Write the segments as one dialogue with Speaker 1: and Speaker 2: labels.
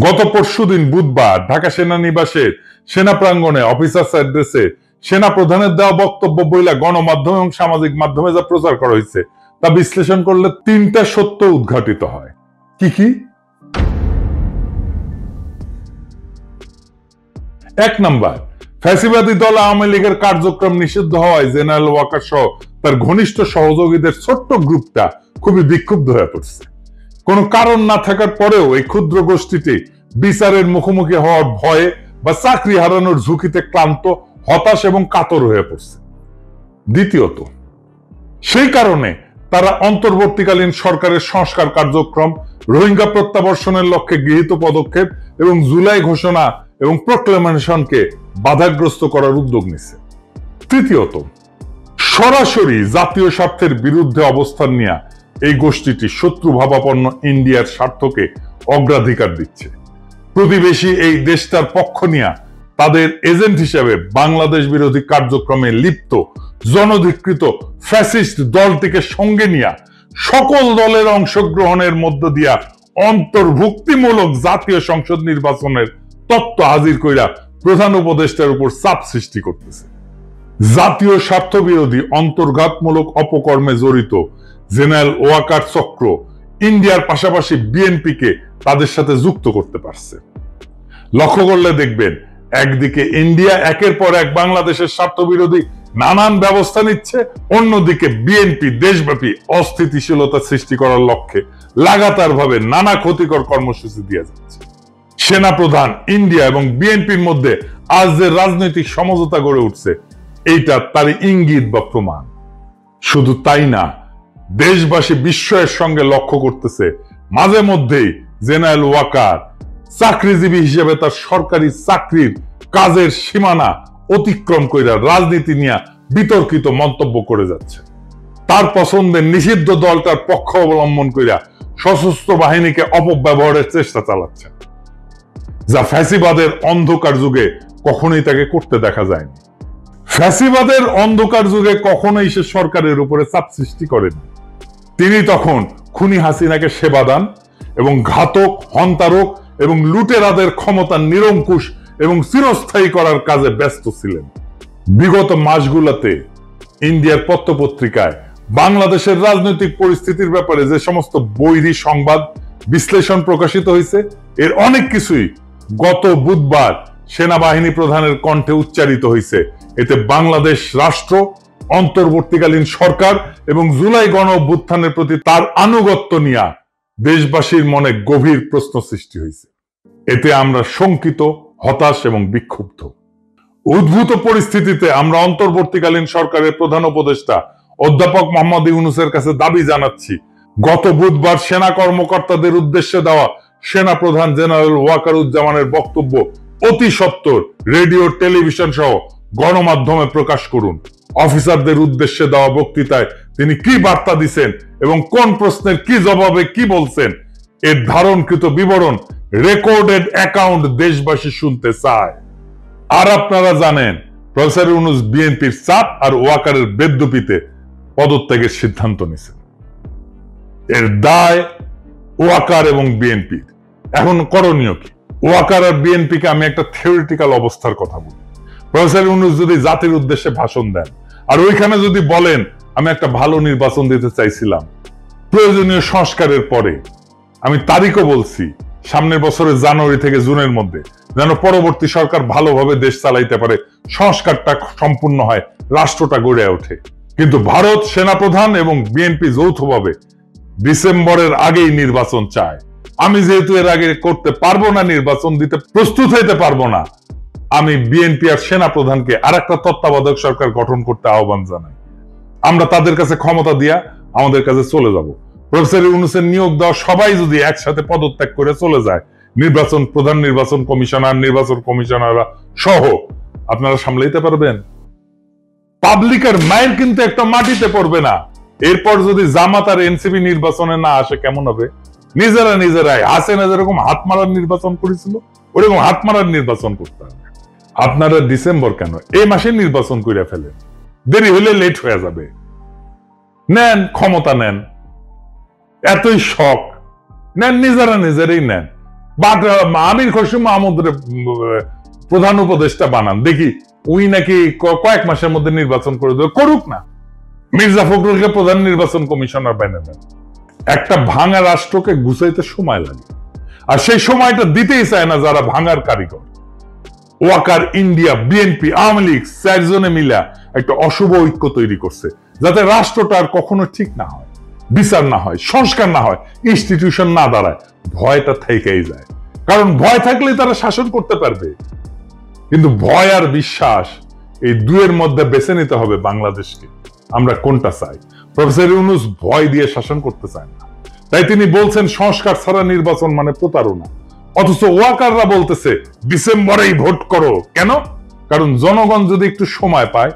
Speaker 1: গত পরশুদিন বুধবার ঢাকা সেনানিবাসের সেনা প্রাঙ্গণে অফিসার্স অ্যাড্রেসে সেনা প্রধানের দেওয়া বক্তব্য বইলা গণমাধ্যম এবং সামাজিক মাধ্যমে যা প্রচার করা হয়েছে তা বিশ্লেষণ করলে তিনটা সত্য উদ্ঘাটিত হয়। কি কি? এক নাম্বার, ফ্যাসিবাদী দল আওয়ামী লীগের কার্যক্রম নিষিদ্ধ হওয়ায় জেনারেল ওয়াকার সহ তার ঘনিষ্ঠ সহযোগীদের ছোট্ট গ্রুপটা খুবই বিক্ষুব্ধ হয়ে পড়ছে। কোনো কারণ না থাকার পরেও এই ক্ষুদ্র গোষ্ঠীটি বিচারের মুখোমুখি হওয়ার ভয়ে বা চাকরি হারানোর ঝুঁকিতে ক্লান্ত, হতাশ এবং কাতর হয়ে পড়ছে। দ্বিতীয়ত, সেই কারণে তারা অন্তর্বর্তীকালীন সরকারের সংস্কার কার্যক্রম, রোহিঙ্গা প্রত্যাবর্ষণের লক্ষ্যে গৃহীত পদক্ষেপ এবং জুলাই ঘোষণা এবং প্রক্লেমেশনকে বাধাগ্রস্ত করার উদ্যোগ নিচ্ছে। তৃতীয়ত, সরাসরি জাতীয় স্বার্থের বিরুদ্ধে অবস্থান নিয়ে এই গোষ্ঠীটি শত্রু ভাবাপন্ন ইন্ডিয়ার স্বার্থকে অগ্রাধিকার দিচ্ছে। প্রতিবেশী এই দেশটার পক্ষ নিয়ে তাদের এজেন্ট হিসেবে বাংলাদেশ বিরোধী কার্যক্রমে লিপ্ত জনধিকৃত ফ্যাসিস্ট দলটিকে সঙ্গে নিয়ে সকল দলের অংশগ্রহণের মধ্য দিয়া অন্তর্ভুক্তিমূলক জাতীয় সংসদ নির্বাচনের তত্ত্ব হাজির কইরা প্রধান উপদেষ্টার উপর চাপ সৃষ্টি করতেছে। জাতীয় স্বার্থ বিরোধী অন্তর্ঘাতমূলক অপকর্মে জড়িত জেনারেল ওয়াকার চক্র ইন্ডিয়ার পাশাপাশি বিএনপিকে তাদের সাথে যুক্ত করতে পারছে। লক্ষ্য করলে দেখবেন, একদিকে ইন্ডিয়া একের পর এক বাংলাদেশের স্বার্থ বিরোধী নানান ব্যবস্থা নিচ্ছে, অন্যদিকে বিএনপি দেশব্যাপী অস্থিতিশীলতা সৃষ্টি করার লক্ষ্যে লাগাতার ভাবে নানা ক্ষতিকর কর্মসূচি দিয়ে যাচ্ছে। সেনাপ্রধান, ইন্ডিয়া এবং বিএনপির মধ্যে আজ যে রাজনৈতিক সমঝোতা গড়ে উঠছে, এইটা তার ইঙ্গিত বা প্রমাণ। শুধু তাই না, দেশবাসী বিস্ময়ের সঙ্গে লক্ষ্য করতেছে মাঝে মধ্যেই জেনারেল ওয়াকার চাকরিজীবী হিসেবে তার সরকারি চাকরির কাজের সীমানা অতিক্রম কইরা রাজনীতি নিয়ে বিতর্কিত মন্তব্য করে যাচ্ছে। তার পছন্দের নিষিদ্ধ দলটার পক্ষ অবলম্বন কইরা সশস্ত্র বাহিনীকে অপব্যবহারের চেষ্টা চালাচ্ছে, যা ফ্যাসিবাদের অন্ধকার যুগে কখনোই তাকে করতে দেখা যায়নি। ফ্যাসিবাদের অন্ধকার যুগে কখনোই সে সরকারের উপরে চাপ সৃষ্টি করেনি। তিনি তখন খুনি হাসিনাকে সেবা দান এবং ঘাতক, হন্তারক এবং লুটেরাদের ক্ষমতা নিরঙ্কুশ এবং চিরস্থায়ী করার কাজে ব্যস্ত ছিলেন। বিগত মাসগুলোতে ইন্ডিয়ার পত্রপত্রিকায় বাংলাদেশের রাজনৈতিক পরিস্থিতির ব্যাপারে যে সমস্ত বৈরী সংবাদ বিশ্লেষণ প্রকাশিত হয়েছে, এর অনেক কিছুই গত বুধবার সেনাবাহিনী প্রধানের কণ্ঠে উচ্চারিত হয়েছে। এতে বাংলাদেশ রাষ্ট্র, অন্তর্বর্তীকালীন সরকার এবং জুলাই গণ অভ্যুত্থানের প্রতি তার আনুগত্য নিয়ে দেশবাসীর মনে গভীর প্রশ্ন সৃষ্টি হয়েছে। এতে আমরা শঙ্কিত, হতাশ এবং বিক্ষুব্ধ। উদ্ভূত পরিস্থিতিতে আমরা অন্তর্বর্তীকালীন সরকারের প্রধান উপদেষ্টা অধ্যাপক মোহাম্মদ ইউনূসের কাছে দাবি জানাচ্ছি, গত বুধবার সেনা কর্মকর্তাদের উদ্দেশ্যে দেওয়া সেনা প্রধান জেনারেল ওয়াকারুজ্জামানের বক্তব্য অতি সত্বর রেডিও, টেলিভিশন সহ গণমাধ্যমে প্রকাশ করুন। অফিসারদের উদ্দেশ্যে দেওয়া বক্তৃতায় তিনি কি বার্তা দিচ্ছেন এবং কোন প্রশ্নের কি জবাবে কি বলছেন, এর ধারণকৃত বিবরণ, রেকর্ডেড অ্যাকাউন্ট দেশবাসী শুনতে চায়। আর আপনারা জানেন, প্রফেসর ইউনূস বিএনপির চাপ আর ওয়াকারের বেদ্যুপিতে পদত্যাগের সিদ্ধান্ত নিয়েছেন। এর দায় ওয়াকার এবং বিএনপির। এখন করণীয় কি? ওয়াকার আর বিএনপিকে আমি একটা থিওরিটিক্যাল অবস্থার কথা বলি। প্রফেসর ইউনূস যদি জাতির উদ্দেশ্যে ভাষণ দেন আর ওইখানে যদি বলেন, আমি একটা ভালো নির্বাচন দিতে চাইছিলাম প্রয়োজনীয় সংস্কারের পরে, আমি তারিখও বলছি, সামনের বছরের জানুয়ারি থেকে জুনের মধ্যে, যেন পরবর্তী সরকার ভালোভাবে দেশ চালাইতে পারে, সংস্কারটা সম্পূর্ণ হয়, রাষ্ট্রটা গড়ে ওঠে। কিন্তু ভারত সেনাপ্রধান এবং বিএনপি যৌথভাবে ডিসেম্বরের আগেই নির্বাচন চায়। আমি যেহেতু এর আগে করতে পারবো না, নির্বাচন দিতে প্রস্তুত হইতে পারবো না, আমি বিএনপি আর সেনা প্রধানকে আর একটা তত্ত্বাবধায়ক সরকার গঠন করতে আহ্বান জানাই। আমরা তাদের কাছে ক্ষমতা দিয়া আমাদের কাছে চলে যাব। প্রফেসর ইউনূসের নিয়োগ দেওয়া সবাই যদি একসাথে পদত্যাগ করে চলে যায়, নির্বাচন প্রধান, নির্বাচন কমিশনার, নির্বাচন কমিশনাররা সহ আপনারা সামলাইতে পারবেন? পাবলিকের মায়ের কিন্তু একটা মাটিতে পড়বে না। এরপর যদি জামাত আর এনসিপি নির্বাচনে না আসে কেমন হবে? নিজেরাই হাসিনা যেরকম হাত মারার নির্বাচন করেছিল, ওরকম হাত মারার নির্বাচন করতে হবে। আপনারা ডিসেম্বর কেন, এই মাসে নির্বাচন করে ফেলেন, দেরি হলে লেট হয়ে যাবে। নেন, ক্ষমতা নেন, এতই শখ নেন, নিজেরাই নেন। বাট আমির খসরু মাহমুদের প্রধান উপদেষ্টা বানান, দেখি উনি নাকি কয়েক মাসের মধ্যে নির্বাচন করে দেবে, করুক না। মির্জা ফখরুলকে প্রধান নির্বাচন কমিশনার বানিয়ে দেন। একটা ভাঙা রাষ্ট্রকে গুছাইতে সময় লাগে, আর সেই সময়টা দিতেই চায় না যারা ভাঙার কারিগর। ওয়াকার, ইন্ডিয়া, বিএনপি, আওয়ামী লীগ চারজনে মিলা একটা অশুভ ঐক্য তৈরি করছে, যাতে রাষ্ট্রটা আর কখনো ঠিক না হয়, বিচার না হয়, সংস্কার না হয়, ইনস্টিটিউশন না দাঁড়ায়। ভয়টা থেকেই যায়, কারণ ভয় থাকলেই তারা শাসন করতে পারবে। কিন্তু ভয় আর বিশ্বাস, এই দুয়ের মধ্যে বেছে নিতে হবে বাংলাদেশকে, আমরা কোনটা চাই। প্রফেসর ইউনূস ভয় দিয়ে শাসন করতে চান না, তাই তিনি বলছেন সংস্কার ছাড়া নির্বাচন মানে প্রতারণা। অথচ ওয়াকাররা বলতেছে ডিসেম্বরেই ভোট করো। কেন? কারণ জনগণ যদি একটু সময় পায়,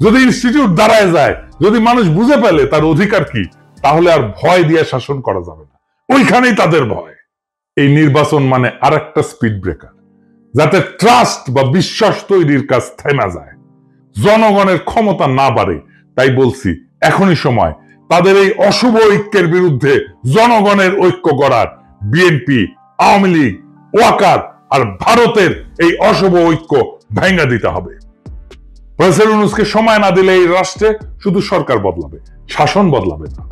Speaker 1: যদি ইনস্টিটিউট দাঁড়ায় যায়, যদি মানুষ বুঝে পেলে তার অধিকার কি, তাহলে আর ভয় দিয়ে শাসন করা যাবে না। ওইখানেই তাদের ভয়। এই নির্বাচন মানে আরেকটা স্পিড ব্রেকার, যাতে ট্রাস্ট বা বিশ্বাস তৈরির কাজ থেমে যায়, জনগণের ক্ষমতা না বাড়ে। তাই বলছি এখনই সময় তাদের এই অশুভ ঐক্যের বিরুদ্ধে জনগণের ঐক্য গড়ার। বিএনপি, আওয়ামী লীগ, ওয়াকার আর ভারতের এই অশুভ ঐক্য ভেঙে দিতে হবে। প্রফেসর ইউনূসকে সময় না দিলে এই রাষ্ট্রে শুধু সরকার বদলাবে, শাসন বদলাবে না।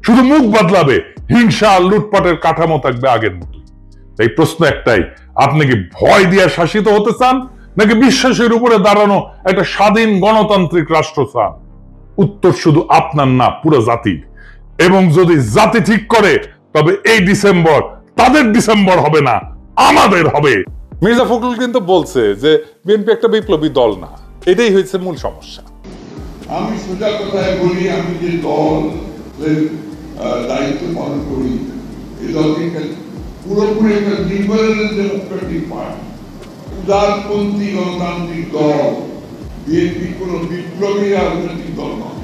Speaker 1: শুধু মুখ বদলাবে, হিংসা আর লুটপাটের কাঠামো থাকবে আগের মতোই। তাই প্রশ্ন একটাই, আপনি কি ভয় দিয়ে শাসিত হতে চান, নাকি বিশ্বাসের উপরে দাঁড়ানো একটা স্বাধীন গণতান্ত্রিক রাষ্ট্র চান? উত্তর শুধু আপনার না, পুরো জাতির। এবং যদি জাতি ঠিক করে, তবে এই ডিসেম্বর তাদের ডিসেম্বর হবে না, আমাদের হবে। মির্জা ফখরুল কিন্তু বলছে যে বিএনপি একটা বিপ্লবী দল না, এটাই হয়েছে মূল সমস্যা।
Speaker 2: আমি সোজা কথায় বলি, আমি যে দল দায়িত্ব পালন করি, এই দলকে পুরোপুরি একটা লিবারেল ডেমোক্রেটিক পার্টি, উদারপন্থী গণতান্ত্রিক দল। বিএনপি কোন বিপ্লবী রাজনৈতিক দল নয়।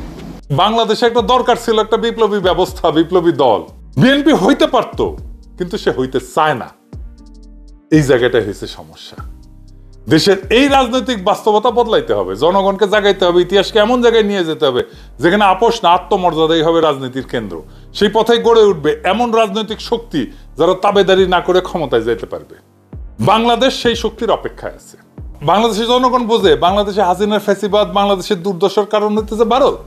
Speaker 1: বাংলাদেশে একটা দরকার ছিল একটা বিপ্লবী ব্যবস্থা, বিপ্লবী দল। বিএনপি হইতে পারতো, কিন্তু সে হইতে চায় না। এই জায়গাটাই হয়েছে সমস্যা। দেশের এই রাজনৈতিক বাস্তবতা বদলাইতে হবে, জনগণকে জাগাইতে হবে, ইতিহাসকে এমন জায়গায় নিয়ে যেতে হবে যেখানে আপোষ না, আত্মমর্যাদাই হবে রাজনীতির কেন্দ্র। সেই পথে গড়ে উঠবে এমন রাজনৈতিক শক্তি যারা তাবেদারি না করে ক্ষমতায় যেতে পারবে। বাংলাদেশ সেই শক্তির অপেক্ষায় আছে। বাংলাদেশের জনগণ বোঝে বাংলাদেশে হাসিনার ফ্যাসিবাদ, বাংলাদেশের দুর্দশার কারণ হইতেছে ভারত।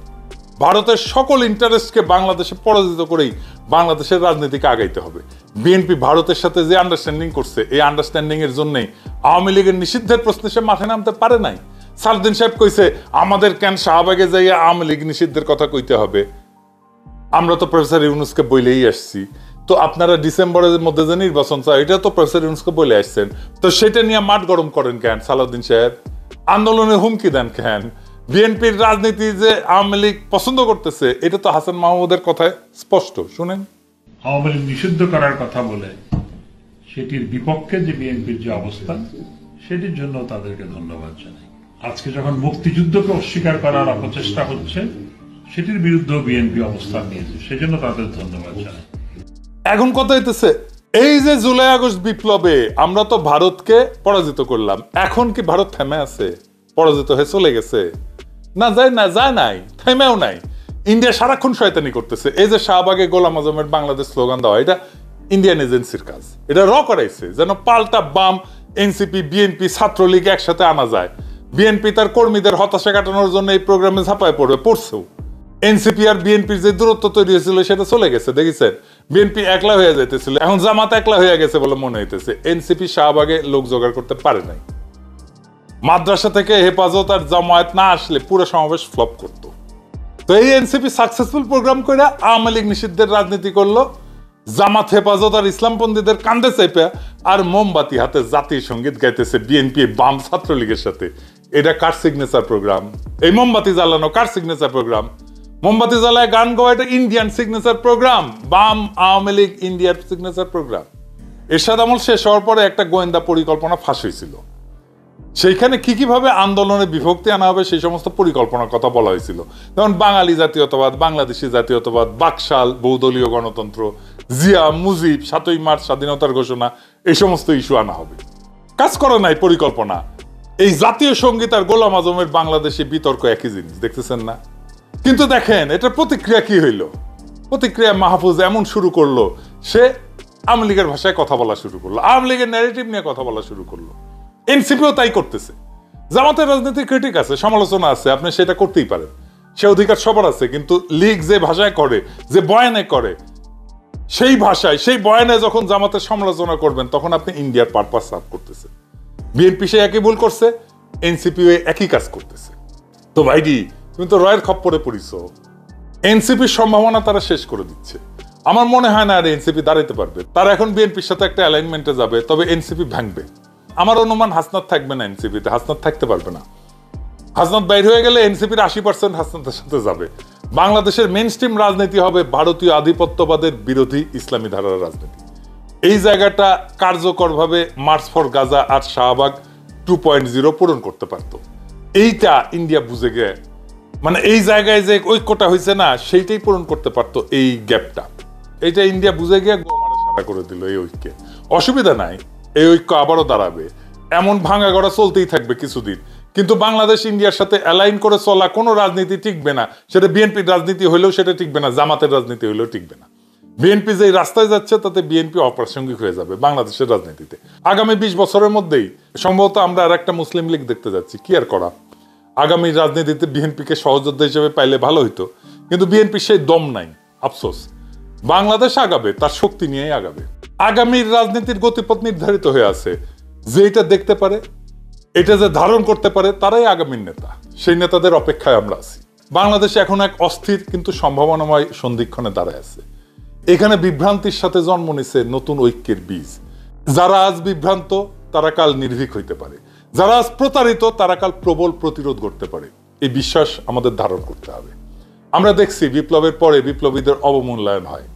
Speaker 1: ভারতের সকল ইন্টারেস্টকে বাংলাদেশে পরাজিত করেই বাংলাদেশের রাজনীতিকে আগাইতে হবে। বিএনপি ভারতের সাথে যে আন্ডারস্ট্যান্ডিং করছে, এই আন্ডারস্ট্যান্ডিং এর জন্যই আওয়ামী লীগের নিষিদ্ধের প্রশ্নে সে মাঠে নামতে পারে নাই। সালউদ্দিন সাহেব কইছে আমাদের কেন শাহবাগে যাইয়া আওয়ামী লীগ নিষিদ্ধের কথা কইতে হবে। আমরা তো প্রফেসর ইউনূসকে বলেই আসছি, তো আপনারা ডিসেম্বরের মধ্যে যে নির্বাচন চায়, এটা তো প্রফেসর ইউনূসকে বলে আসছেন, তো সেটা নিয়ে মাঠ গরম করেন কেন সালাউদ্দিন সাহেব? আন্দোলনে হুমকি দেন কেন? বিএনপির রাজনীতি যে আওয়ামী লীগ পছন্দ করতেছে, এটা তো হাসান মাহমুদের কথায় স্পষ্ট। শুনেন,
Speaker 3: আওয়ামী লীগ নিষিদ্ধ করার কথা বলে সেটির বিপক্ষে যে বিএনপির যে অবস্থান, সেটির জন্য তাদেরকে ধন্যবাদ জানাই। আজকে যখন মুক্তিযুদ্ধকে অস্বীকার করার অপচেষ্টা হচ্ছে, সেটির বিরুদ্ধেও বিএনপি অবস্থান নিয়েছে, সেজন্য তাদের ধন্যবাদ জানাই।
Speaker 1: এখন কথা হইতেছে এই যে জুলাই আগস্ট বিপ্লবে আমরা তো ভারতকে পরাজিত করলাম, এখন কি ভারত থেমে আছে? পরাজিত হয়ে চলে গেছে? না, যায় নাই, থেমেও নাই। ইন্ডিয়া সারাক্ষণ শয়তানি করতেছে। এই যে শাহবাগে গোলাম আজমের বাংলাদেশ স্লোগান দেওয়া, এটা ইন্ডিয়ান এজেন্সির কাজ। এটা করাইছে যেন পাল্টা বাম, এনসিপি, বিএনপি, ছাত্রলীগ একসাথে আনা যায়। বিএনপি তার কর্মীদের হতাশা কাটানোর জন্য এই প্রোগ্রামে ঝাঁপায় পড়ছেও। এনসিপি আর বিএনপির যে দূরত্ব তৈরি হয়েছিল সেটা চলে গেছে, দেখেছেন? বিএনপি একলা হয়ে যেতেছিল, এখন জামাত একলা হয়ে গেছে বলে মনে হইতেছে। এনসিপি শাহবাগে লোক জোগাড় করতে পারে নাই। মাদ্রাসা থেকে হেফাজত আর জামায়াত না আসলে পুরো সমাবেশ ফ্লপ করতো। তো এই এনসিপি সাকসেসফুল প্রোগ্রাম করে আওয়ামী লীগ নিষিদ্ধের রাজনীতি করলো, জামাত, হেফাজত আর ইসলামপন্থীদের কান্দে চেপে আর মোমবাতি হাতে জাতীয় সঙ্গীত গাইতেছে বিএনপি বাম ছাত্রলীগের সাথে। এটা কার সিগনেচার প্রোগ্রাম? এই মোমবাতি জ্বালানো কার সিগনেচার প্রোগ্রাম? মোমবাতি জ্বালায় গান গাওয়া এটা ইন্ডিয়ান সিগনেচার প্রোগ্রাম, বাম, আওয়ামী লীগ, ইন্ডিয়ার সিগনেচার প্রোগ্রাম। এরশাদ আমল শেষ হওয়ার পরে একটা গোয়েন্দা পরিকল্পনা ফাঁস হয়েছিল। সেইখানে কি ভাবে আন্দোলনে বিভক্তি আনা হবে সেই সমস্ত পরিকল্পনার কথা বলা হয়েছিল। যেমন বাঙালি জাতীয়তাবাদ, বাংলাদেশি জাতীয়তাবাদ, বাকশাল, বহুদলীয় গণতন্ত্র, জিয়া, মুজিব, 7ই মার্চ স্বাধীনতার ঘোষণা, এই সমস্ত ইস্যু আনা হবে। কাজ করে নাই পরিকল্পনা। এই জাতীয় সঙ্গীত আর গোলাম আজমের বাংলাদেশে বিতর্ক একই জিনিস, দেখতেছেন না? কিন্তু দেখেন এটার প্রতিক্রিয়া কি হইল। প্রতিক্রিয়া মাহফুজ এমন শুরু করলো, সে আওয়ামী লীগের ভাষায় কথা বলা শুরু করলো, আওয়ামী লীগের ন্যারেটিভ নিয়ে কথা বলা শুরু করলো। এনসিপিও তাই করতেছে। জামাতের রাজনীতির ক্রিটিক আছে, সমালোচনা আছে, আপনি সেটা করতেই পারেন, সে অধিকার সবার আছে। কিন্তু লীগ যে ভাষায় করে, যে বয়ানে করে, সেই ভাষায়, সেই বয়ানে যখন জামাতের সমালোচনা করবেন, তখন আপনি ইন্ডিয়ার পারপাস সার্ভ করতেছে। বিএনপি সে একই ভুল করছে, এনসিপি একই কাজ করতেছে। তো ভাইডি, তুমি তো রয়ের খপ্পরে পড়িছ। এনসিপির সম্ভাবনা তারা শেষ করে দিচ্ছে। আমার মনে হয় না আর এনসিপি দাঁড়াইতে পারবে। তারা এখন বিএনপির সাথে একটা অ্যালাইনমেন্টে যাবে, তবে এনসিপি ভাঙবে। আমার অনুমান হাসনাত থাকবে না এনসিপিতে, হাসনাত থাকতে পারবে না। হাসনাত বাইর হয়ে গেলে এনসিপির 80% হাসনাতের সাথে যাবে। বাংলাদেশের মেইন স্ট্রিম রাজনীতি হবে ভারতীয় আধিপত্যবাদের বিরোধী ইসলামী ধারার রাজনীতি। এই জায়গাটা কার্যকরভাবে মার্চ ফর গাজা আর শাহবাগ 2.0 পূরণ করতে পারত। এইটা ইন্ডিয়া বুঝে গে, মানে এই জায়গায় যে ঐক্যটা হয়েছে না, সেইটাই পূরণ করতে পারতো এই গ্যাপটা। এইটা ইন্ডিয়া বুঝে গিয়ে গোমারা সারা করে দিল এই ঐক্যে। অসুবিধা নাই, এই ঐক্য আবারও দাঁড়াবে। এমন ভাঙা গড়া চলতেই থাকবে কিছুদিন, কিন্তু বাংলাদেশ ইন্ডিয়ার সাথে অ্যালাইন করে চলা কোনো রাজনীতি টিকবে না। সেটা বিএনপির রাজনীতি হইলেও সেটা টিকবে না, জামাতের রাজনীতি হইলেও টিকবে না। বিএনপি যে রাস্তায় যাচ্ছে তাতে বিএনপি অপ্রাসঙ্গিক হয়ে যাবে বাংলাদেশের রাজনীতিতে। আগামী 20 বছরের মধ্যেই সম্ভবত আমরা আর একটা মুসলিম লীগ দেখতে যাচ্ছি। কি আর করা, আগামী রাজনীতিতে বিএনপিকে সহযোদ্ধা হিসেবে পাইলে ভালো হইতো, কিন্তু বিএনপির সেই দম নাই। আফসোস, বাংলাদেশ আগাবে তার শক্তি নিয়েই আগাবে। আগামীর রাজনীতির গতিপথ নির্ধারিত হয়ে আছে। যে এটা দেখতে পারে, এটা যে ধারণ করতে পারে, তারাই আগামীর নেতা। সেই নেতাদের অপেক্ষায় আমরা আছি। বাংলাদেশ এখন এক অস্থির কিন্তু সম্ভাবনাময় সন্ধিক্ষণে দাঁড়ায় আছে। এখানে বিভ্রান্তির সাথে জন্ম নিছে নতুন ঐক্যের বীজ। যারা আজ বিভ্রান্ত তারা কাল নির্ভীক হইতে পারে, যারা আজ প্রতারিত তারা কাল প্রবল প্রতিরোধ করতে পারে। এই বিশ্বাস আমাদের ধারণ করতে হবে। আমরা দেখছি বিপ্লবের পরে বিপ্লবীদের অবমূল্যায়ন হয়,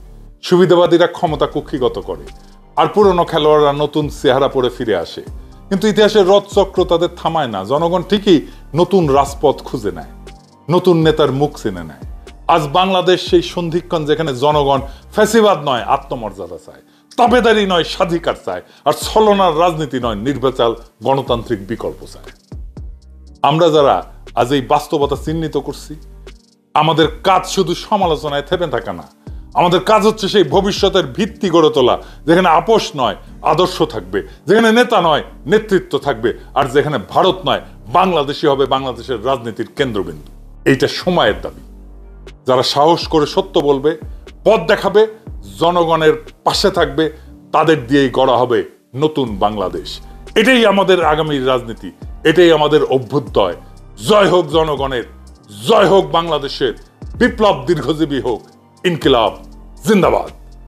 Speaker 1: সুবিধাবাদীরা ক্ষমতা কুক্ষিগত করে, আর পুরনো খেলোয়াড়রা নতুন চেহারা পরে ফিরে আসে। কিন্তু ইতিহাসের রথচক্র তাদের থামায় না। জনগণ ঠিকই নতুন রাজপথ খুঁজে নেয়, নতুন নেতার মুখ চিনে নেয়। আজ বাংলাদেশ সেই সন্ধিক্ষণ যেখানে জনগণ ফ্যাসিবাদ নয় আত্মমর্যাদা চায়, তাবেদারি নয় স্বাধিকার চায়, আর ছলনার রাজনীতি নয় নির্বাচাল গণতান্ত্রিক বিকল্প চায়। আমরা যারা আজ এই বাস্তবতা চিহ্নিত করছি, আমাদের কাজ শুধু সমালোচনায় থেমে থাকা না, আমাদের কাজ হচ্ছে সেই ভবিষ্যতের ভিত্তি গড়ে তোলা, যেখানে আপোষ নয় আদর্শ থাকবে, যেখানে নেতা নয় নেতৃত্ব থাকবে, আর যেখানে ভারত নয় বাংলাদেশই হবে বাংলাদেশের রাজনীতির কেন্দ্রবিন্দু। এইটা সময়ের দাবি। যারা সাহস করে সত্য বলবে, পথ দেখাবে, জনগণের পাশে থাকবে, তাদের দিয়েই গড়া হবে নতুন বাংলাদেশ। এটাই আমাদের আগামীর রাজনীতি, এটাই আমাদের অভ্যুদয়। জয় হোক জনগণের, জয় হোক বাংলাদেশের। বিপ্লব দীর্ঘজীবী হোক, ইনকিলাব জিন্দাবাদ।